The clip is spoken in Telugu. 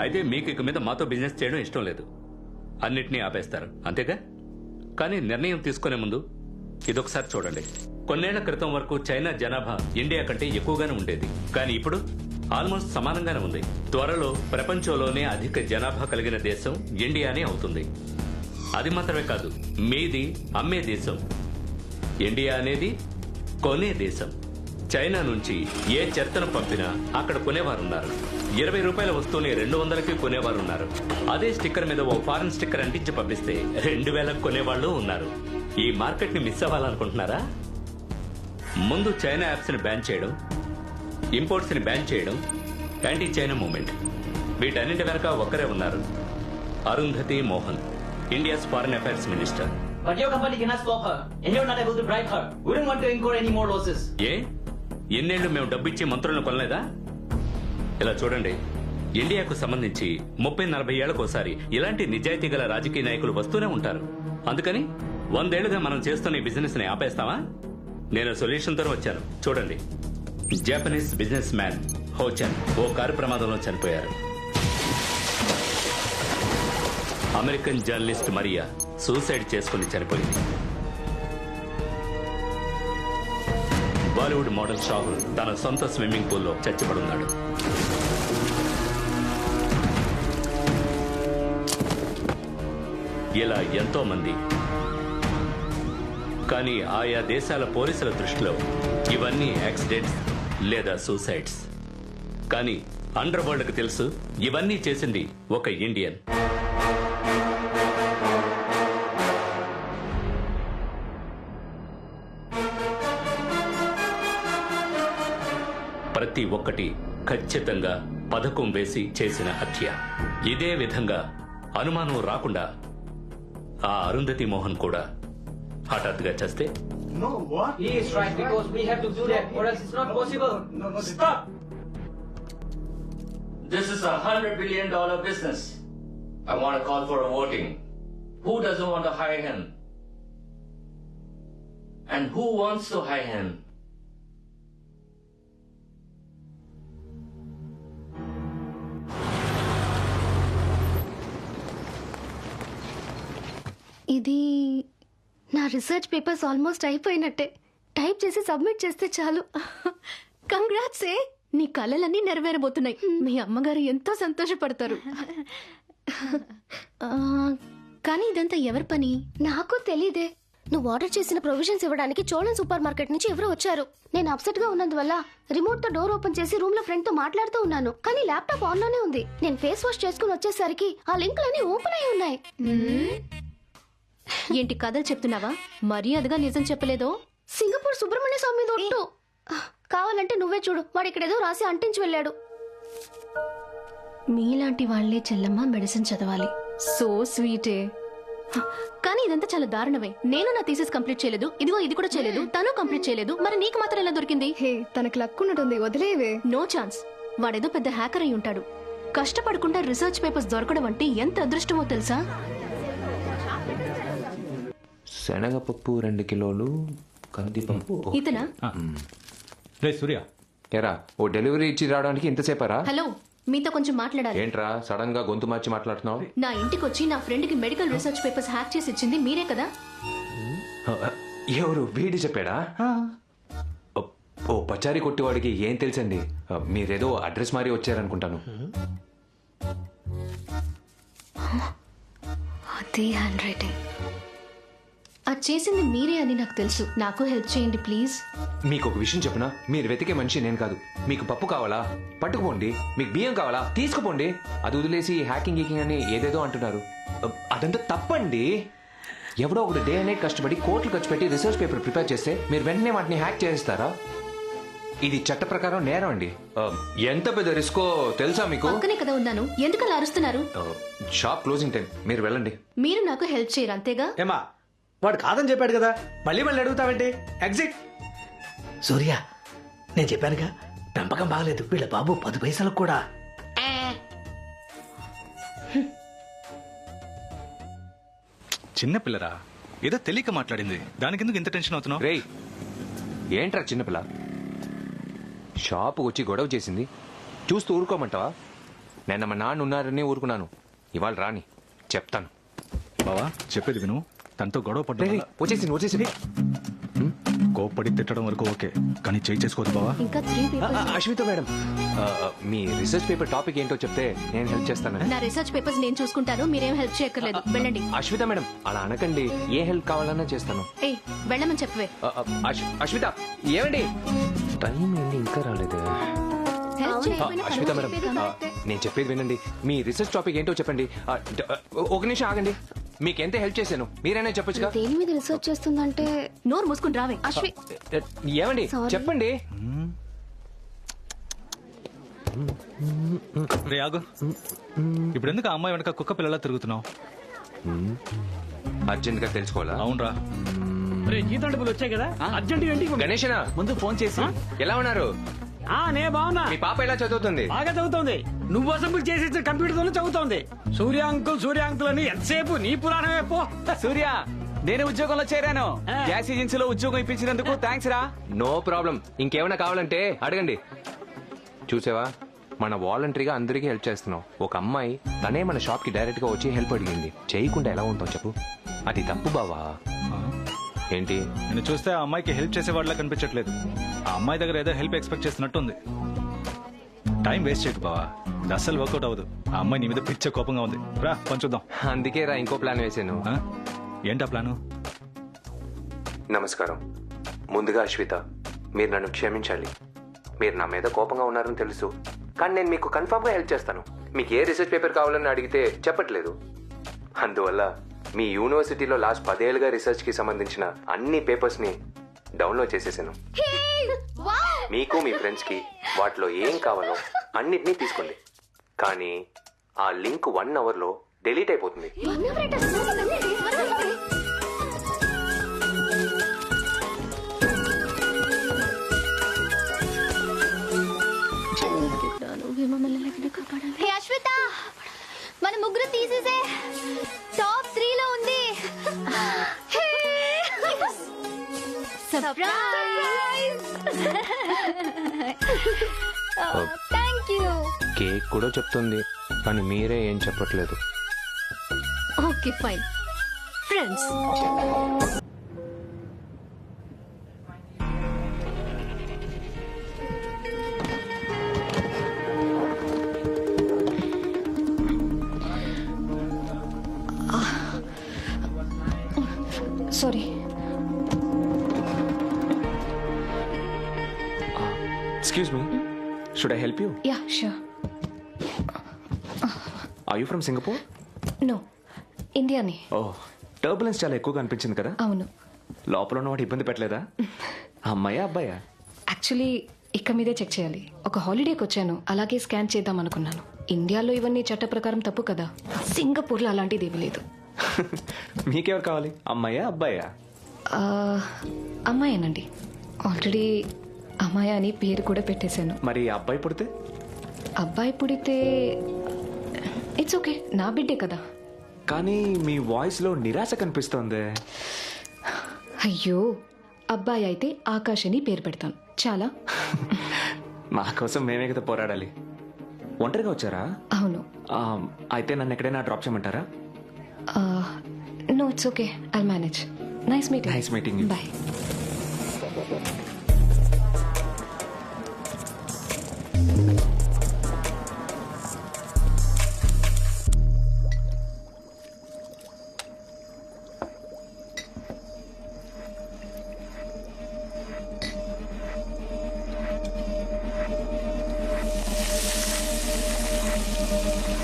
అయితే మీకు ఇక మీద మాతో బిజినెస్ చేయడం ఇష్టం లేదు, అన్నిటినీ ఆపేస్తారు అంతేగా? కానీ నిర్ణయం తీసుకునే ముందు ఇదొకసారి చూడండి. కొన్నేళ్ల క్రితం వరకు చైనా జనాభా ఇండియా కంటే ఎక్కువగానే ఉండేది, కానీ ఇప్పుడు ఆల్మోస్ట్ సమానంగానే ఉంది. త్వరలో ప్రపంచంలోనే అధిక జనాభా కలిగిన దేశం ఇండియానే అవుతుంది. అది మాత్రమే కాదు, మీది అమ్మే దేశం. ఇండియా అనేది కొనే దేశం. చైనా నుంచి ఏ చెత్తను పంపినా అక్కడ కొనేవారున్నారు. 20 రూపాయల వస్తువుని 200కి కొనేవారున్నారు. అదే స్టిక్కర్ మీద ఓ ఫారెన్ స్టిక్కర్ అంటించి పంపిస్తే 2000కి కొనేవాళ్ళు ఉన్నారు. ఈ మార్కెట్ ని మిస్ అవ్వాలనుకుంటున్నారా? ముందు చైనా యాప్స్ ని బ్యాన్ చేయడం, ఇంపోర్ట్స్ ని బ్యాన్ చేయడం, యాంటీ చైనా మూవ్మెంట్, వీటన్నింటి వెనక ఒక్కరే ఉన్నారు, Arundhati Mohan, India's foreign affairs minister. But your company cannot stop her, and you're not able to bribe her. We don't want to incur any more losses. ఏ ఎన్నేళ్లు మేము డబ్బిచ్చి మంత్రులను కొనలేదా? ఇలా చూడండి, ఇండియాకు సంబంధించి 30-40 ఏళ్లకోసారి ఇలాంటి నిజాయితీ గల రాజకీయ నాయకులు వస్తూనే ఉంటారు. అందుకని 100 ఏళ్లుగా మనం చేస్తున్న ఈ బిజినెస్ ని ఆపేస్తామా? నేను సొల్యూషన్ తో వచ్చాను. చూడండి, జపనీస్ బిజినెస్ మ్యాన్ హోచన్ ఓ కారు ప్రమాదంలో చనిపోయారు. అమెరికన్ జర్నలిస్ట్ మరియా సూసైడ్ చేసుకుని చనిపోయింది. బాలీవుడ్ మోడల్ షాహుల్ తన సొంత స్విమ్మింగ్ పూల్లో చచ్చిపడున్నాడు. ఇలా ఎంతో మంది. కానీ ఆయా దేశాల పోలీసుల దృష్టిలో ఇవన్నీ యాక్సిడెంట్స్ లేదా సూసైడ్స్. కానీ అండర్ వరల్డ్ కి తెలుసు, ఇవన్నీ చేసింది ఒక ఇండియన్. ప్రతి ఒక్కటి ఖచ్చితంగా పథకం వేసి చేసిన హత్య. ఇదే విధంగా అనుమానం రాకుండా ఆ అరుంధతి మోహన్ కూడా హఠాత్తుగా చేస్తే? No, what? He is right, because we have to do that, or else it's not possible. No. Stop! This is $100 billion business. I want to call for a voting. Who doesn't want to hire him? And who wants to hire him? ఇది నా రీసెర్చ్ పేపర్స్ ఆల్మోస్ట్ అయిపోయినట్టే. టైప్ చేసి సబ్మిట్ చేస్తే చాలు. కంగ్రాట్స్. నీ కలలన్నీ నెరవేరబోతున్నాయి. మీ అమ్మగారు ఎంతో సంతోషపడతారు. కానీ ఇదంతా ఎవరి పని? నాకు తెలీదే. నువ్వు ఆర్డర్ చేసిన ప్రొవిజన్స్ ఇవ్వడానికి చోళన్ సూపర్ మార్కెట్ నుంచి ఎవరో వచ్చారు. నేను అప్సెట్ గా ఉన్నందువల్ల రిమోట్ తో డోర్ ఓపెన్ చేసి రూమ్ లో ఫ్రెండ్ తో మాట్లాడుతూ ఉన్నాను, కానీ ల్యాప్టాప్ ఆన్ లోనే ఉంది. నేను ఫేస్ వాష్ చేసుకుని వచ్చేసరికి ఆ లింకులన్నీ ఓపెన్ అయి ఉన్నాయి. ఏంటి కథలు చెప్తున్నావా? మర్యాదగా నిజం చెప్పలేదో? సింగపూర్ సుబ్రహ్మణ్య స్వామి దొట్టు. కావాలంటే నువ్వే చూడు, వాడు ఇక్కడేదో రాసి అంటించి వెళ్ళాడు. మీలాంటి వాళ్లే చెల్లమ్మ మెడిసిన్ చదవాలి. సో స్వీటే. కానీ ఇదంతా చాలా దారుణమే. నేను నా థీసిస్ కంప్లీట్ చేయలేదు, ఇదిగో ఇది కూడా చేయలేదు, తను కంప్లీట్ చేయలేదు, మరి నీకు మాత్రం ఎలా దొరికింది? హే, తనకు లక్ ఉన్నట్టుంది, వదిలేవే. No chance. వాడేదో పెద్ద హ్యాకర్ అయి ఉంటాడు. కష్టపడకుండా రీసెర్చ్ పేపర్స్ దొరకడం అంటే ఎంత అదృష్టమో తెలుసా? శనగపప్పు 2 కిలోలు, కందిపప్పు. ఇతనా? రే సూర్య, ఎరా ఓ డెలివరీ ఇచ్చి రావడానికి ఇంతసేపరా? హలో, మీతో కొంచెం మాట్లాడాలి. ఏంట్రా సడన్ గా గొంతు మార్చి మాట్లాడుతున్నావు? నా ఇంటికి వచ్చి నా ఫ్రెండ్ కి మెడికల్ రీసెర్చ్ పేపర్స్ హ్యాక్ చేసి ఇచ్చింది మీరే కదా? ఎవరు? వీడి చెప్పాడా? ఓ పచారీ కొట్టివాడికి ఏం తెలుసండి? మీరేదో అడ్రస్ మారి వచ్చారనుకుంటాను. అదే హ్యాండ్ రైటింగ్. అది చేసింది మీరే అని నాకు తెలుసు. నాకు హెల్ప్ చేయండి ప్లీజ్. మీకు ఒక విషయం చెప్పనా? మీరు వెతికే మనిషి నేను కాదు. మీకు పప్పు కావాలా? పట్టుకుపోండి. మీకు బియ్యం కావాలా? తీసుకుపోండి. అది వదిలేసి హ్యాకింగ్ గీకింగ్ అని ఏదేదో అంటున్నారు. అదంతా తప్పండి. ఎవడో ఒకటి డే అండ్ నైట్ కష్టపడి కోట్లు ఖర్చు పెట్టి రీసెర్చ్ పేపర్ ప్రిపేర్ చేస్తే మీరు వెంటనే వాటిని హ్యాక్ చేస్తారా? ఇది చట్ట ప్రకారం నేరం అండి. ఎంత పెద్ద రిస్కో తెలుసా మీకు? పక్కనే కదా ఉన్నాను, ఎందుకు అలా అరుస్తున్నారు? షాప్ క్లోజింగ్ టైం, మీరు వెళ్ళండి. మీరు నాకు హెల్ప్ చేయరు అంతేగా? ఏమా వాడు కాదని చెప్పాడు కదా, మళ్ళీ అడుగుతావేంటి? ఎగ్జిట్. సూర్య, నేను చెప్పానుగా, పెంపకం బాగలేదు. వీళ్ళ బాబు 10 పైసలకు కూడా. చిన్న పిల్లరా, ఏదో తెలియక మాట్లాడింది, దానికి ఎందుకు ఇంత టెన్షన్ అవుతున్నావు? రేయ్ ఏంట్రా చిన్నపిల్ల షాపు వచ్చి గొడవ చేసింది చూస్తూ ఊరుకోమంటావా? నిన్న మా నాన్న ఉన్నారని ఊరుకున్నాను, ఇవాళ రాని చెప్తాను. బావా చెప్పేది విను, తనతో గొడవ పడ్డా వచ్చేసింది. కోప్పడి తిట్టడం వరకు ఓకే, కానీ చేయి చేసుకోవద్దు బావా. ఇంకా 3 పేపర్స్. అశ్విత మేడం, మీ రీసెర్చ్ పేపర్ టాపిక్ ఏంటో చెప్తే నేను హెల్ప్ చేస్తాను. నా రీసెర్చ్ పేపర్స్ నేను చూసుకుంటాను, మీరేం హెల్ప్ చేయక్కర్లేదు. వెళ్ళండి. అశ్విత మేడం అలా అనకండి, ఏ హెల్ప్ కావాలన్నా చేస్తాను. ఏయ్ వెళ్ళమని చెప్పవే. అశ్విత ఏమండి, టైం ఏంటి ఇంకా రాలేదు. హెల్ప్ చేయకపోయినా అశ్విత మేడం, పర్వాలేదు. నేను చెప్పేది వినండి. మీ రీసెర్చ్ టాపిక్ ఏంటో చెప్పండి. ఒక నిమిషం ఆగండి, మీకు ఎంత హెల్ప్ చేశాను మీరైనా చెప్పొచ్చుగా. దేని మీద రీసెర్చ్ చేస్తుందంటే నోరు మూసుకుని రావే. అశ్వి ఏమండి చెప్పండి. రే ఆగు, ఇప్పుడు ఎందుకు ఆ అమ్మాయి వెనక కుక్క పిల్లలా తిరుగుతున్నావు? అర్జెంట్ గా తెలుసుకోవాలా? అవునరా, జీతం డబ్బులు వచ్చాయి కదా, అర్జెంట్ ఏంటి గణేషనా ముందు ఫోన్ చేసి ఎలా ఉన్నారు? నే బాగున్నా, మీ పాప ఎలా చదువుతుంది? బాగా చదువుతోంది. నువ్వు అసెంబ్లీ చేసేసిన కంప్యూటర్ తోనే చదువుతోంది. సూర్య అంకుల్ అని ఎంతసేపు నీ పురాణమే పో. సూర్య, నేను ఉద్యోగంలో చేరాను. గ్యాస్ ఏజెన్సీలో ఉద్యోగం ఇప్పించినందుకు థ్యాంక్స్ రా. నో ప్రాబ్లం, ఇంకేమైనా కావాలంటే అడగండి. చూసావా, మన వాలంటరీగా అందరికీ హెల్ప్ చేస్తున్నాం. ఒక అమ్మాయి తనే మన షాప్ కి డైరెక్ట్ గా వచ్చి హెల్ప్ అడిగింది. చేయకుండా ఎలా ఉంటావు చెప్పు, అది తప్పు బావా. ఏంటి నేను చూస్తే ఆ అమ్మాయికి హెల్ప్ చేసేవాళ్ళ కనిపించట్లేదు. ఆ అమ్మాయి దగ్గర ఏదో హెల్ప్ ఎక్స్పెక్ట్ చేస్తున్నట్టుంది. టైం వేస్ట్ చేయకు బావా, ఇది అస్సలు వర్కౌట్ అవ్వదు. ఆ అమ్మాయి నీ మీద పిచ్చ కోపంగా ఉంది. రా పంచుద్దాం. అందుకే రా ఇంకో ప్లాన్ వేసాను. ఆ? ఏంటా ప్లాను? నమస్కారం. ముందుగా అశ్విత, మీరు నన్ను క్షమించాలి. మీరు నా మీద కోపంగా ఉన్నారని తెలుసు, కానీ నేను మీకు కన్ఫర్మ్ గా హెల్ప్ చేస్తాను. మీకు ఏ రీసెర్చ్ పేపర్ కావాలని అడిగితే చెప్పట్లేదు. అందువల్ల మీ యూనివర్సిటీలో లాస్ట్ 10 ఏళ్ళుగా రీసెర్చ్ కి సంబంధించిన అన్ని పేపర్స్ ని డౌన్లోడ్ చేసేసాను. మీకు మీ ఫ్రెండ్స్ కి వాటిలో ఏం కావాలో అన్నిటినీ తీసుకోండి. కానీ ఆ లింక్ 1 అవర్ లో డిలీట్ అయిపోతుంది. హే అశ్విత, మన ముగ్గురు తీసేసే టాప్ 3 లో ఉంది. సర్ప్రైజ్. Thank you. కేక్ కూడా చెప్తుంది, కానీ మీరే ఏం చెప్పట్లేదు. Okay fine. Friends. Sorry. Excuse me, should I help you? Yeah sure. Are you from Singapore? No, ఇండియాని. Oh, టర్బులెన్స్ చాలా ఎక్కువగా అనిపించింది కదా. అవును. లోపల ఉన్నవాడు ఇబ్బంది పెట్టలేదా? అమ్మాయా అబ్బాయా? యాక్చువల్లీ ఇక్క మీదే చెక్ చేయాలి. ఒక హాలిడేకి వచ్చాను, అలాగే స్కాన్ చేద్దాం అనుకున్నాను. ఇండియాలో ఇవన్నీ చట్ట ప్రకారం తప్పు కదా. సింగపూర్లో అలాంటిది ఏమీ లేదు. మీకెవరు కావాలి, అమ్మాయా అబ్బాయా? అమ్మాయేనండి. ఆల్రెడీ అమ్మాయి అని పేరు కూడా పెట్టేశాను. మరి అబ్బాయి పుడితే? అబ్బాయి పుడితే ఇట్స్ ఓకే, నా బిడ్డే కదా. కానీ మీ వాయిస్ లో నిరాశ కనిపిస్తోంది. అయ్యో, అబ్బాయి అయితే ఆకాష్ అని పేరు పెడతాను చాలా. మా కోసం మేమే కదా పోరాడాలి. ఒంటరిగా వచ్చారా? అవును. అయితే నన్ను ఎక్కడైనా డ్రాప్ చేయమంటారా? No it's okay, I'll manage. Nice meeting. Nice meeting you. Bye.